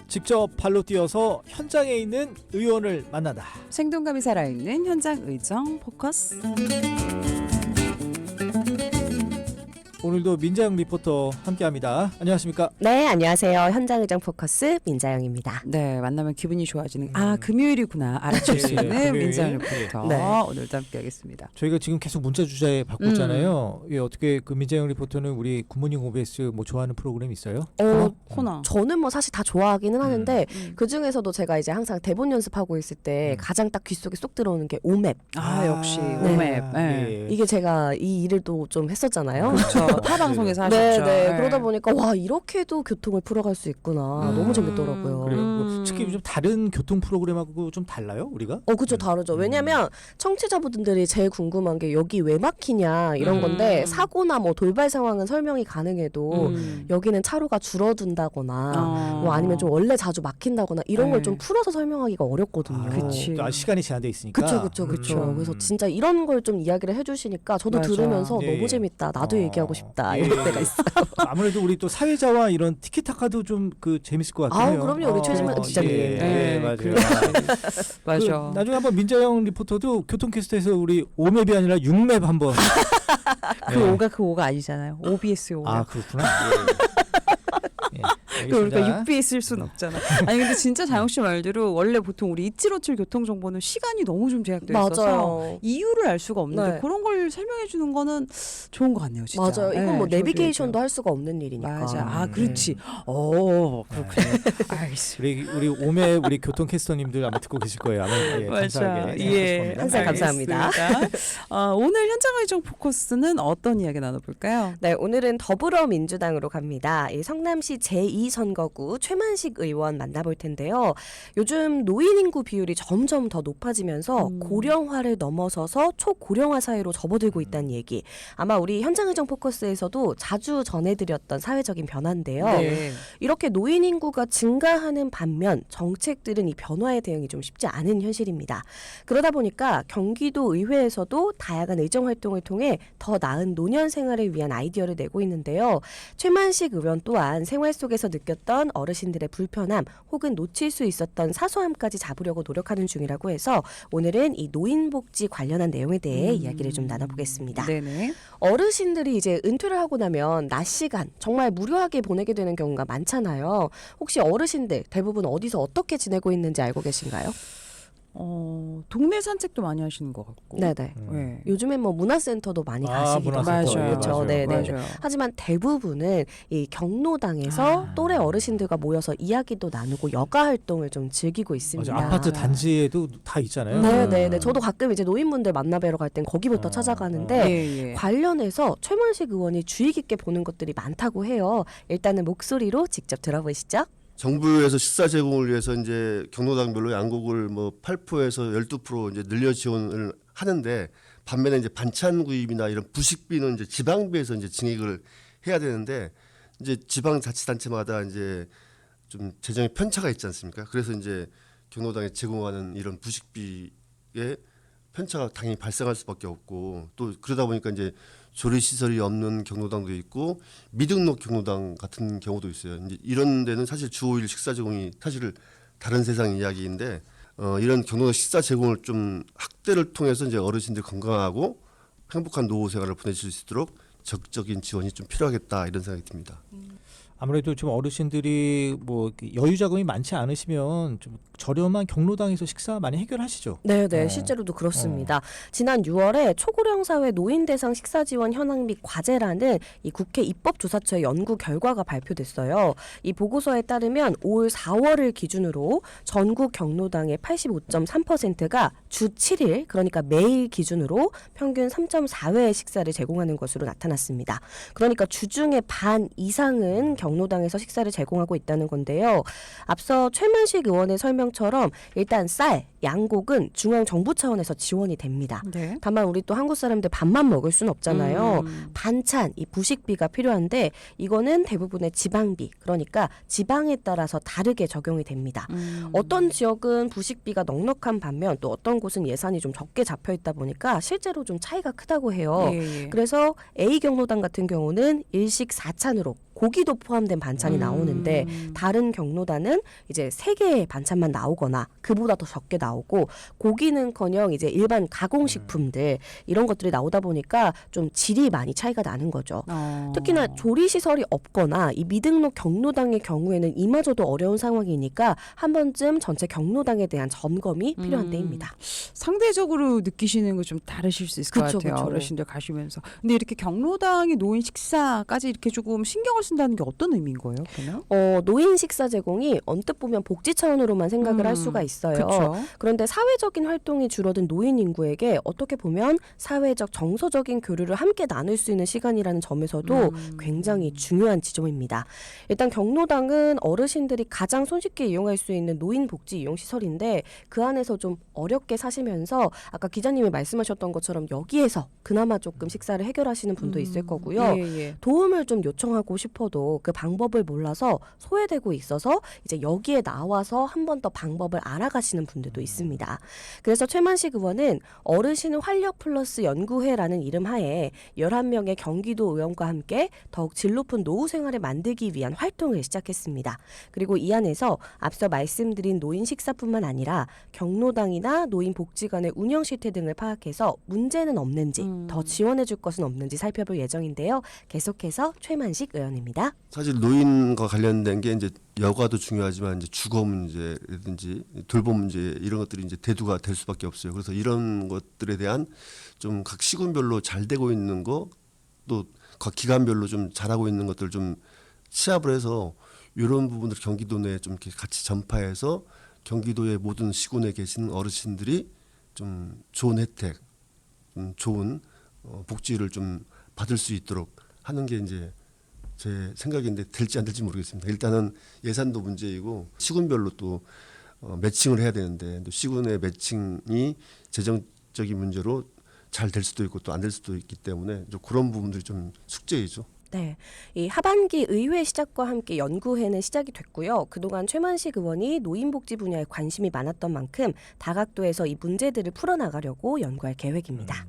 직접 발로 뛰어서 현장에 있는 의원을 만나다. 생동감이 살아있는 현장 의정 포커스. 오늘도 민자영 리포터 함께합니다. 안녕하십니까? 네, 안녕하세요. 현장 의정 포커스 민자영입니다. 네, 만나면 기분이 좋아지는 금요일이구나 알아챌 수 예, 있는 금요일. 민자영 리포터. 네. 오늘도 함께하겠습니다. 저희가 지금 계속 문자 주제 바꿨잖아요. 예, 어떻게 그 민자영 리포터는 우리 굿모닝 OBS 뭐 좋아하는 프로그램 있어요? 코너. 저는 뭐 사실 다 좋아하기는 하는데 음. 그 중에서도 제가 이제 항상 대본 연습하고 있을 때 가장 딱 귓속에 쏙 들어오는 게 오맵. 역시 네. 오맵. 네. 예. 이게 제가 이 일을 또 좀 했었잖아요. 그렇죠. 타 방송에서 네, 하셨죠. 네. 그러다 보니까 와 이렇게도 교통을 풀어갈 수 있구나. 너무 재밌더라고요. 그래요. 뭐 특히 좀 다른 교통 프로그램하고 좀 달라요, 우리가? 그쵸, 다르죠. 왜냐면 청취자분들이 제일 궁금한 게 여기 왜 막히냐 이런 건데 사고나 뭐 돌발 상황은 설명이 가능해도 여기는 차로가 줄어든다거나 뭐 아니면 좀 원래 자주 막힌다거나 이런 걸 좀 풀어서 설명하기가 어렵거든요. 그치. 시간이 제한돼 있으니까. 그쵸. 그래서 진짜 이런 걸 좀 이야기를 해주시니까 저도 맞아. 들으면서 예. 너무 재밌다. 나도 얘기하고 싶다. 예. 이럴 때가 있어요. 아무래도 우리 또 사회자와 이런 티키타카도 좀 그 재밌을 것 같긴 해요. 그럼요. 우리 최진만 기자님. 예, 네, 맞아요. 맞아. 그 나중에 한번 민자영 리포터도 교통캐스트에서 우리 5맵이 아니라 6맵 한번. 그 오가 아니잖아요. OBS 오. 그렇구나. 예. 그러니까 6B에 수는 없잖아. 아니 근데 진짜 자영 씨 말대로 원래 보통 우리 2757 교통 정보는 시간이 너무 좀 제약돼 있어서 맞아요. 이유를 알 수가 없는데 네. 그런 걸 설명해 주는 거는 좋은 것 같네요, 진짜. 맞아요. 이건 뭐 네, 내비게이션도 할 수가 없는 일이니까. 맞아. 그렇지. 그렇군요. 알겠습니다. 우리 5맵 우리 교통캐스터님들 아마 듣고 계실 거예요. 아마 감사하게. 예, 항상 감사합니다. 알겠습니다. 오늘 현장 의정 포커스는 어떤 이야기 나눠볼까요? 네, 오늘은 더불어민주당으로 갑니다. 이 성남시 제2선거구 최만식 의원 만나볼 텐데요. 요즘 노인 인구 비율이 점점 더 높아지면서 고령화를 넘어서서 초고령화 사회로 접어들고 있다는 얘기. 아마 우리 현장 의정 포커스에서도 자주 전해드렸던 사회적인 변화인데요. 네. 이렇게 노인 인구가 증가하는 반면 정책들은 이 변화에 대응이 좀 쉽지 않은 현실입니다. 그러다 보니까 경기도 의회에서도 다양한 의정 활동을 통해 더 나은 노년 생활을 위한 아이디어를 내고 있는데요. 최만식 의원 또한 생활 속에서 느꼈던 어르신들의 불편함 혹은 놓칠 수 있었던 사소함까지 잡으려고 노력하는 중이라고 해서 오늘은 이 노인복지 관련한 내용에 대해 이야기를 좀 나눠보겠습니다. 네네. 어르신들이 이제 은퇴를 하고 나면 낮 시간 정말 무료하게 보내게 되는 경우가 많잖아요. 혹시 어르신들 대부분 어디서 어떻게 지내고 있는지 알고 계신가요? 동네 산책도 많이 하시는 것 같고. 네네. 네. 요즘엔 뭐 문화센터도 많이 가시기도 문화센터. 하고 그렇죠. 네네. 맞아요. 하지만 대부분은 이 경로당에서 또래 어르신들과 모여서 이야기도 나누고 여가 활동을 좀 즐기고 있습니다. 맞아. 아파트 단지에도 다 있잖아요. 네네네. 저도 가끔 이제 노인분들 만나뵈러 갈 땐 거기부터 찾아가는데 예. 관련해서 최만식 의원이 주의 깊게 보는 것들이 많다고 해요. 일단은 목소리로 직접 들어보시죠. 정부에서 식사 제공을 위해서 이제 경로당별로 양곡을 뭐 8%에서 12% 이제 늘려 지원을 하는데 반면에 이제 반찬 구입이나 이런 부식비는 이제 지방비에서 이제 증액을 해야 되는데 이제 지방자치단체마다 이제 좀 재정의 편차가 있지 않습니까? 그래서 이제 경로당에 제공하는 이런 부식비에 편차가 당연히 발생할 수밖에 없고 또 그러다 보니까 이제 조리 시설이 없는 경로당도 있고 미등록 경로당 같은 경우도 있어요. 이제 이런 데는 사실 주 5일 식사 제공이 사실 다른 세상 이야기인데 이런 경로당 식사 제공을 좀 확대를 통해서 이제 어르신들 건강하고 행복한 노후 생활을 보내실 수 있도록 적극적인 지원이 좀 필요하겠다 이런 생각이 듭니다. 아무래도 좀 어르신들이 뭐 여유 자금이 많지 않으시면 좀 저렴한 경로당에서 식사 많이 해결하시죠. 네네, 실제로도 그렇습니다. 지난 6월에 초고령 사회 노인 대상 식사 지원 현황 및 과제라는 이 국회 입법조사처의 연구 결과가 발표됐어요. 이 보고서에 따르면 올 4월을 기준으로 전국 경로당의 85.3%가 주 7일, 그러니까 매일 기준으로 평균 3.4회의 식사를 제공하는 것으로 나타났습니다. 그러니까 주중의 반 이상은 경로당에서 식사를 제공하고 있다는 건데요. 앞서 최만식 의원의 설명처럼 일단 쌀, 양곡은 중앙 정부 차원에서 지원이 됩니다. 네. 다만 우리 또 한국 사람들 밥만 먹을 순 없잖아요. 반찬, 이 부식비가 필요한데 이거는 대부분의 지방비, 그러니까 지방에 따라서 다르게 적용이 됩니다. 어떤 지역은 부식비가 넉넉한 반면 또 어떤 곳은 예산이 좀 적게 잡혀 있다 보니까 실제로 좀 차이가 크다고 해요. 예, 예. 그래서 A 경로당 같은 경우는 일식 4찬으로 고기도 포함된 반찬이 나오는데 다른 경로당은 이제 3개의 반찬만 나오거나 그보다 더 적게 나오고 고기는커녕 이제 일반 가공식품들 이런 것들이 나오다 보니까 좀 질이 많이 차이가 나는 거죠. 특히나 조리 시설이 없거나 이 미등록 경로당의 경우에는 이마저도 어려운 상황이니까 한 번쯤 전체 경로당에 대한 점검이 필요한 때입니다. 상대적으로 느끼시는 거 좀 다르실 수 있을 것 그쵸, 같아요. 그쵸. 어르신들 가시면서. 근데 이렇게 경로당이 노인 식사까지 이렇게 조금 신경을 쓴다는 게 어떤 의미인 거예요? 그러면? 노인 식사 제공이 언뜻 보면 복지 차원으로만 생각을 할 수가 있어요. 그렇죠. 그런데 사회적인 활동이 줄어든 노인 인구에게 어떻게 보면 사회적 정서적인 교류를 함께 나눌 수 있는 시간이라는 점에서도 굉장히 중요한 지점입니다. 일단 경로당은 어르신들이 가장 손쉽게 이용할 수 있는 노인 복지 이용 시설인데 그 안에서 좀 어렵게 사시면서 아까 기자님이 말씀하셨던 것처럼 여기에서 그나마 조금 식사를 해결하시는 분도 있을 거고요. 예. 도움을 좀 요청하고 싶어도 그 방법을 몰라서 소외되고 있어서 이제 여기에 나와서 한 번 더 방법을 알아가시는 분들도 있습니다. 그래서 최만식 의원은 어르신 활력 플러스 연구회라는 이름 하에 11명의 경기도 의원과 함께 더욱 질 높은 노후 생활을 만들기 위한 활동을 시작했습니다. 그리고 이 안에서 앞서 말씀드린 노인 식사뿐만 아니라 경로당이나 노인 복지관의 운영 실태 등을 파악해서 문제는 없는지 더 지원해 줄 것은 없는지 살펴볼 예정인데요. 계속해서 최만식 의원입니다. 사실 노인과 관련된 게 이제 여가도 중요하지만 이제 주거 문제라든지 돌봄 문제 이런 것들이 이제 대두가 될 수밖에 없어요. 그래서 이런 것들에 대한 좀 각 시군별로 잘 되고 있는 거 또 각 기관별로 좀 잘하고 있는 것들 좀 취합을 해서 이런 부분들 경기도 내에 좀 이렇게 같이 전파해서 경기도의 모든 시군에 계신 어르신들이 좀 좋은 혜택, 좋은 복지를 좀 받을 수 있도록 하는 게 이제 제 생각인데 될지 안 될지 모르겠습니다. 일단은 예산도 문제이고 시군별로 또 매칭을 해야 되는데 또 시군의 매칭이 재정적인 문제로 잘 될 수도 있고 또 안 될 수도 있기 때문에 좀 그런 부분들이 좀 숙제이죠. 네, 이 하반기 의회 시작과 함께 연구회는 시작이 됐고요. 그동안 최만식 의원이 노인복지 분야에 관심이 많았던 만큼 다각도에서 이 문제들을 풀어나가려고 연구할 계획입니다.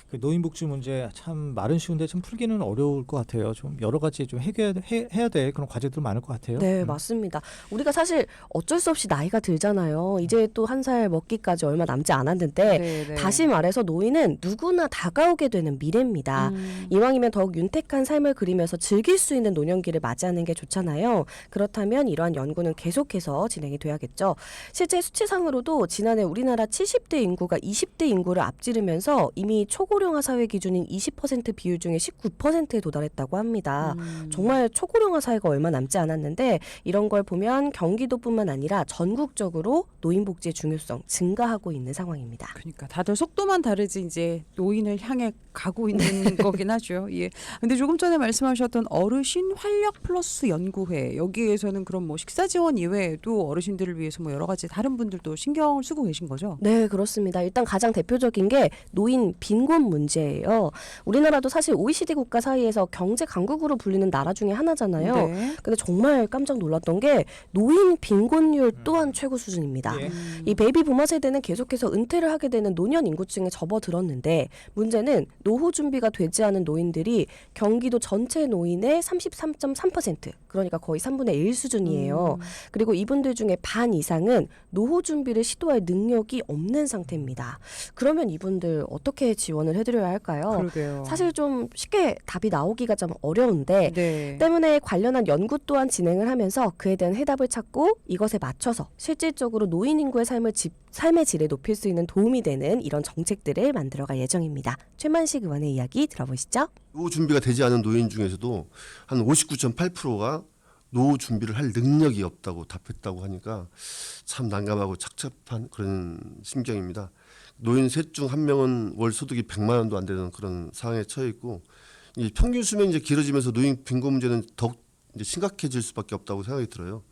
그 노인복지 문제 참 말은 쉬운데 좀 풀기는 어려울 것 같아요. 좀 여러 가지 좀 해야 될 그런 과제들 많을 것 같아요. 네, 맞습니다. 우리가 사실 어쩔 수 없이 나이가 들잖아요. 이제 또 한 살 먹기까지 얼마 남지 않았는데 네. 다시 말해서 노인은 누구나 다가오게 되는 미래입니다. 이왕이면 더욱 윤택한 삶을 그리면서 즐길 수 있는 노년기를 맞이하는 게 좋잖아요. 그렇다면 이러한 연구는 계속해서 진행이 돼야겠죠. 실제 수치상으로도 지난해 우리나라 70대 인구가 20대 인구를 앞지르면서 이미 초고령화 사회 기준인 20% 비율 중에 19%에 도달했다고 합니다. 정말 초고령화 사회가 얼마 남지 않았는데 이런 걸 보면 경기도뿐만 아니라 전국적으로 노인복지의 중요성 증가하고 있는 상황입니다. 그러니까 다들 속도만 다르지 이제 노인을 향해 가고 있는 거긴 하죠. 예. 근데 조금 전에 말씀하셨던 어르신 활력 플러스 연구회 여기에서는 그럼 뭐 식사 지원 이외에도 어르신들을 위해서 뭐 여러 가지 다른 분들도 신경을 쓰고 계신 거죠? 네, 그렇습니다. 일단 가장 대표적인 게 노인 빈곤 문제예요. 우리나라도 사실 OECD 국가 사이에서 경제 강국으로 불리는 나라 중에 하나잖아요. 네. 근데 정말 깜짝 놀랐던 게 노인 빈곤율 또한 최고 수준입니다. 예. 이 베이비 부머 세대는 계속해서 은퇴를 하게 되는 노년 인구층에 접어들었는데 문제는 노후 준비가 되지 않은 노인들이 경기도 전체 노인의 33.3% 그러니까 거의 3분의 1 수준이에요. 그리고 이분들 중에 반 이상은 노후 준비를 시도할 능력이 없는 상태입니다. 그러면 이분들 어떻게 지원을 해드려야 할까요? 그러게요. 사실 좀 쉽게 답이 나오기가 좀 어려운데 네. 때문에 관련한 연구 또한 진행을 하면서 그에 대한 해답을 찾고 이것에 맞춰서 실질적으로 노인 인구의 삶의 질을 높일 수 있는 도움이 되는 이런 정책들을 만들어갈 예정입니다. 최만식 의원의 이야기 들어보시죠. 노후 준비가 되지 않은 노인 중에서도 한 59.8%가 노후 준비를 할 능력이 없다고 답했다고 하니까 참 난감하고 착잡한 그런 심경입니다. 노인 셋 중 한 명은 월 소득이 100만 원도 안 되는 그런 상황에 처해 있고 이 평균 수명이 이제 길어지면서 노인 빈곤 문제는 더욱 이제 심각해질 수밖에 없다고 생각이 들어요.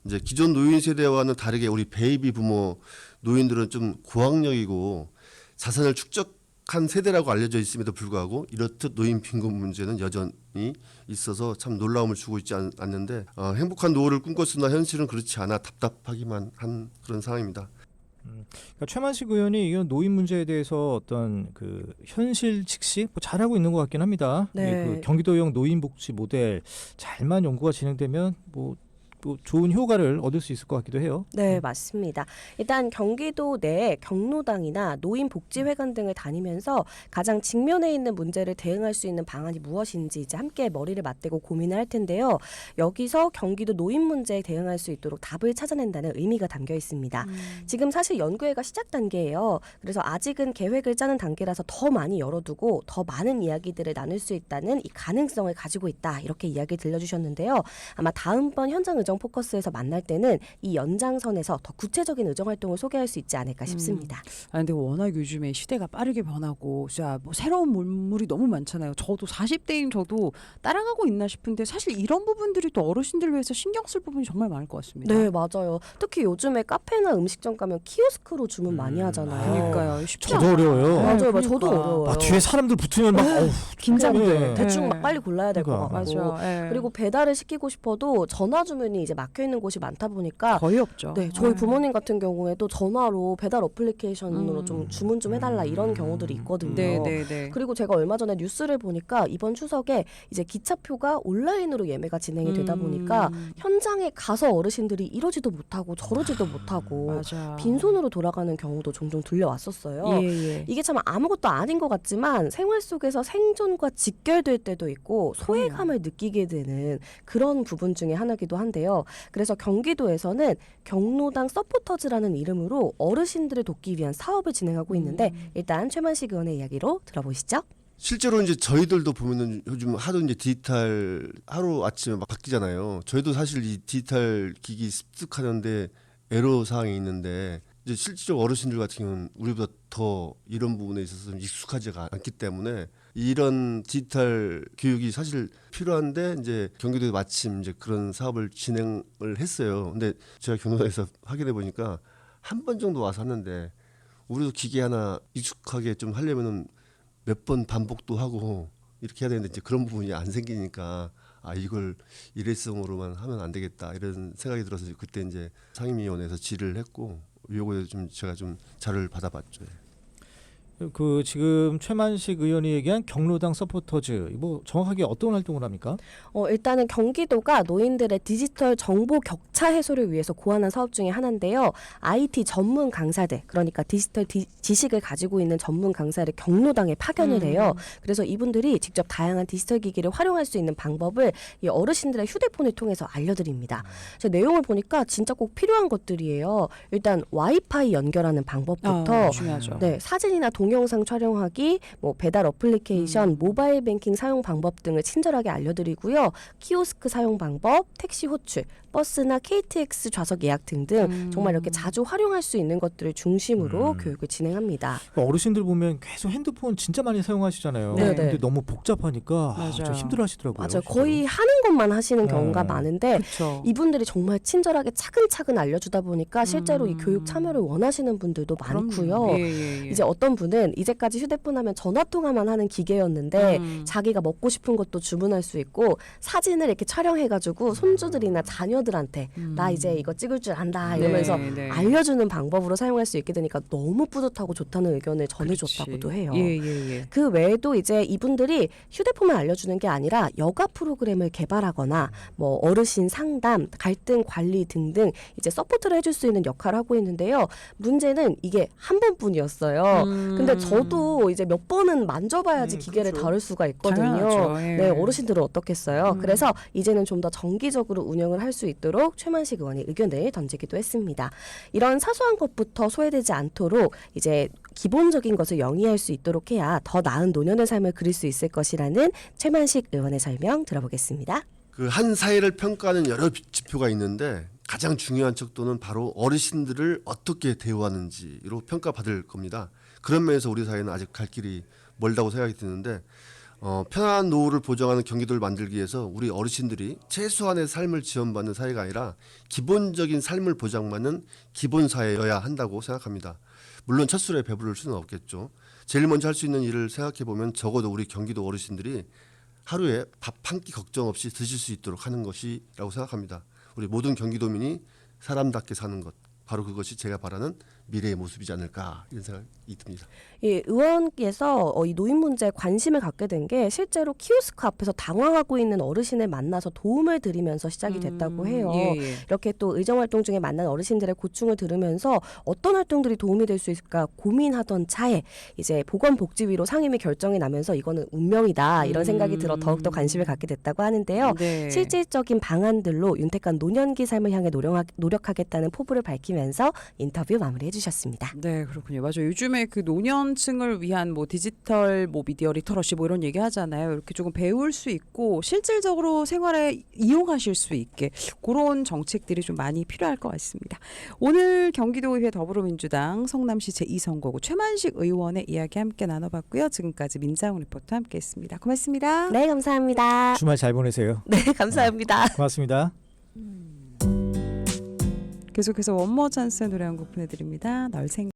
이제 기존 노인 세대와는 다르게 우리 베이비 부모 노인들은 좀 고학력이고 자산을 축적한 세대라고 알려져 있음에도 불구하고 이렇듯 노인 빈곤 문제는 여전히 있어서 참 놀라움을 주고 있지 않는데 행복한 노후를 꿈꿨으나 현실은 그렇지 않아 답답하기만 한 그런 상황입니다. 그러니까 최만식 의원이 이건 노인 문제에 대해서 어떤 그 현실 직시 뭐 잘하고 있는 것 같긴 합니다. 네. 예, 그 경기도형 노인복지 모델 잘만 연구가 진행되면 뭐 좋은 효과를 얻을 수 있을 것 같기도 해요. 네, 맞습니다. 일단 경기도 내 경로당이나 노인복지회관 등을 다니면서 가장 직면해 있는 문제를 대응할 수 있는 방안이 무엇인지 이제 함께 머리를 맞대고 고민을 할 텐데요. 여기서 경기도 노인 문제에 대응할 수 있도록 답을 찾아낸다는 의미가 담겨 있습니다. 지금 사실 연구회가 시작 단계예요. 그래서 아직은 계획을 짜는 단계라서 더 많이 열어두고 더 많은 이야기들을 나눌 수 있다는 이 가능성을 가지고 있다. 이렇게 이야기를 들려주셨는데요. 아마 다음번 현장 의정 포커스에서 만날 때는 이 연장선에서 더 구체적인 의정 활동을 소개할 수 있지 않을까 싶습니다. 근데 워낙 요즘에 시대가 빠르게 변하고 진짜 뭐 새로운 문물이 너무 많잖아요. 저도 40대인 저도 따라가고 있나 싶은데 사실 이런 부분들이 또 어르신들 위해서 신경 쓸 부분이 정말 많을 것 같습니다. 네, 맞아요. 특히 요즘에 카페나 음식점 가면 키오스크로 주문 많이 하잖아요. 그러니까요. 쉽지 저도 않아요. 어려워요. 맞아요, 그러니까. 저도 어려워요. 아, 뒤에 사람들 붙으면 막 어우, 긴장돼. 네. 대충 막 빨리 골라야 될 것 그러니까. 같고. 맞아. 예. 그리고 배달을 시키고 싶어도 전화 주문이 이제 막혀 있는 곳이 많다 보니까 거의 없죠. 네, 저희 예. 부모님 같은 경우에도 전화로 배달 어플리케이션으로 좀 주문 좀 해달라 이런 경우들이 있거든요. 네. 그리고 제가 얼마 전에 뉴스를 보니까 이번 추석에 이제 기차표가 온라인으로 예매가 진행이 되다 보니까 현장에 가서 어르신들이 이러지도 못하고 저러지도 못하고 맞아. 빈손으로 돌아가는 경우도 종종 들려왔었어요. 예. 이게 참 아무것도 아닌 것 같지만 생활 속에서 생존과 직결될 때도 있고 소외감을 느끼게 되는 그런 부분 중에 하나기도 한데요. 그래서 경기도에서는 경로당 서포터즈라는 이름으로 어르신들을 돕기 위한 사업을 진행하고 있는데 일단 최만식 의원의 이야기로 들어보시죠. 실제로 이제 저희들도 보면은 요즘 하도 이제 디지털 하루 아침에 막 바뀌잖아요. 저희도 사실 이 디지털 기기 습득하는데 애로 사항이 있는데 이제 실질적 어르신들 같은 경우는 우리보다 더 이런 부분에 있어서 좀 익숙하지가 않기 때문에 이런 디지털 교육이 사실 필요한데 이제 경기도에 마침 이제 그런 사업을 진행을 했어요. 근데 제가 경로당에서 확인해 보니까 한 번 정도 와서 하는데 우리도 기계 하나 익숙하게 좀 하려면은 몇 번 반복도 하고 이렇게 해야 되는데 이제 그런 부분이 안 생기니까 이걸 일회성으로만 하면 안 되겠다 이런 생각이 들어서 그때 이제 상임위원회에서 질의를 했고 요거에 좀 제가 좀 자료를 받아봤죠. 그 지금 최만식 의원이 얘기한 경로당 서포터즈 뭐 정확하게 어떤 활동을 합니까? 일단은 경기도가 노인들의 디지털 정보 격차 해소를 위해서 고안한 사업 중에 하나인데요. IT 전문 강사들, 그러니까 디지털 지식을 가지고 있는 전문 강사를 경로당에 파견을 해요. 그래서 이분들이 직접 다양한 디지털 기기를 활용할 수 있는 방법을 이 어르신들의 휴대폰을 통해서 알려드립니다. 그래서 내용을 보니까 진짜 꼭 필요한 것들이에요. 일단 와이파이 연결하는 방법부터 중요하죠. 네, 사진이나 동영상 촬영하기, 뭐 배달 어플리케이션, 모바일 뱅킹 사용 방법 등을 친절하게 알려드리고요. 키오스크 사용 방법, 택시 호출, 버스나 KTX 좌석 예약 등등 정말 이렇게 자주 활용할 수 있는 것들을 중심으로 교육을 진행합니다. 어르신들 보면 계속 핸드폰 진짜 많이 사용하시잖아요. 네네. 근데 너무 복잡하니까 맞아요. 좀 힘들어하시더라고요. 맞아요. 실제로. 거의 하는 것만 하시는 경우가 많은데 그렇죠. 이분들이 정말 친절하게 차근차근 알려주다 보니까 실제로 이 교육 참여를 원하시는 분들도 많고요. 예. 이제 어떤 분은 이제까지 휴대폰 하면 전화 통화만 하는 기계였는데 자기가 먹고 싶은 것도 주문할 수 있고 사진을 이렇게 촬영해가지고 손주들이나 자녀들한테 나 이제 이거 찍을 줄 안다 이러면서 네. 알려주는 방법으로 사용할 수 있게 되니까 너무 뿌듯하고 좋다는 의견을 전해줬다고도 해요. 예. 그 외에도 이제 이분들이 휴대폰만 알려주는 게 아니라 여가 프로그램을 개발하거나 뭐 어르신 상담, 갈등 관리 등등 이제 서포트를 해줄 수 있는 역할을 하고 있는데요. 문제는 이게 한 번뿐이었어요. 근데 저도 이제 몇 번은 만져봐야지 기계를 그렇죠. 다룰 수가 있거든요. 당연하죠. 예. 네, 어르신들은 어떻겠어요? 그래서 이제는 좀 더 정기적으로 운영을 할 수 있도록 최만식 의원이 의견을 던지기도 했습니다. 이런 사소한 것부터 소외되지 않도록 이제 기본적인 것을 영위할 수 있도록 해야 더 나은 노년의 삶을 그릴 수 있을 것이라는 최만식 의원의 설명 들어보겠습니다. 그 한 사회를 평가하는 여러 지표가 있는데 가장 중요한 척도는 바로 어르신들을 어떻게 대우하는지로 평가받을 겁니다. 그런 면에서 우리 사회는 아직 갈 길이 멀다고 생각이 드는데 편안한 노후를 보장하는 경기도를 만들기 위해서 우리 어르신들이 최소한의 삶을 지원받는 사회가 아니라 기본적인 삶을 보장받는 기본 사회여야 한다고 생각합니다. 물론 첫 술에 배부를 수는 없겠죠. 제일 먼저 할 수 있는 일을 생각해 보면 적어도 우리 경기도 어르신들이 하루에 밥 한 끼 걱정 없이 드실 수 있도록 하는 것이라고 생각합니다. 우리 모든 경기도민이 사람답게 사는 것, 바로 그것이 제가 바라는 미래의 모습이지 않을까 이런 생각이 듭니다. 예, 의원께서 이 노인 문제에 관심을 갖게 된 게 실제로 키오스크 앞에서 당황하고 있는 어르신을 만나서 도움을 드리면서 시작이 됐다고 해요. 예, 예. 이렇게 또 의정활동 중에 만난 어르신들의 고충을 들으면서 어떤 활동들이 도움이 될 수 있을까 고민하던 차에 이제 보건복지위로 상임위 결정이 나면서 이거는 운명이다 이런 생각이 들어 더욱더 관심을 갖게 됐다고 하는데요. 네. 실질적인 방안들로 윤택한 노년기 삶을 향해 노력하겠다는 포부를 밝히면서 인터뷰 마무리해 주셨습니다. 네, 그렇군요. 맞아요. 요즘에 그 노년층을 위한 뭐 디지털 뭐 미디어 리터러시 뭐 이런 얘기 하잖아요. 이렇게 조금 배울 수 있고 실질적으로 생활에 이용하실 수 있게 그런 정책들이 좀 많이 필요할 것 같습니다. 오늘 경기도의회 더불어민주당 성남시 제2선거구 최만식 의원의 이야기 함께 나눠봤고요. 지금까지 민자ung 리포터 함께했습니다. 고맙습니다. 네, 감사합니다. 주말 잘 보내세요. 네, 감사합니다. 고맙습니다. 계속해서 원모 찬스의 노래 한 곡 보내드립니다. 널 생.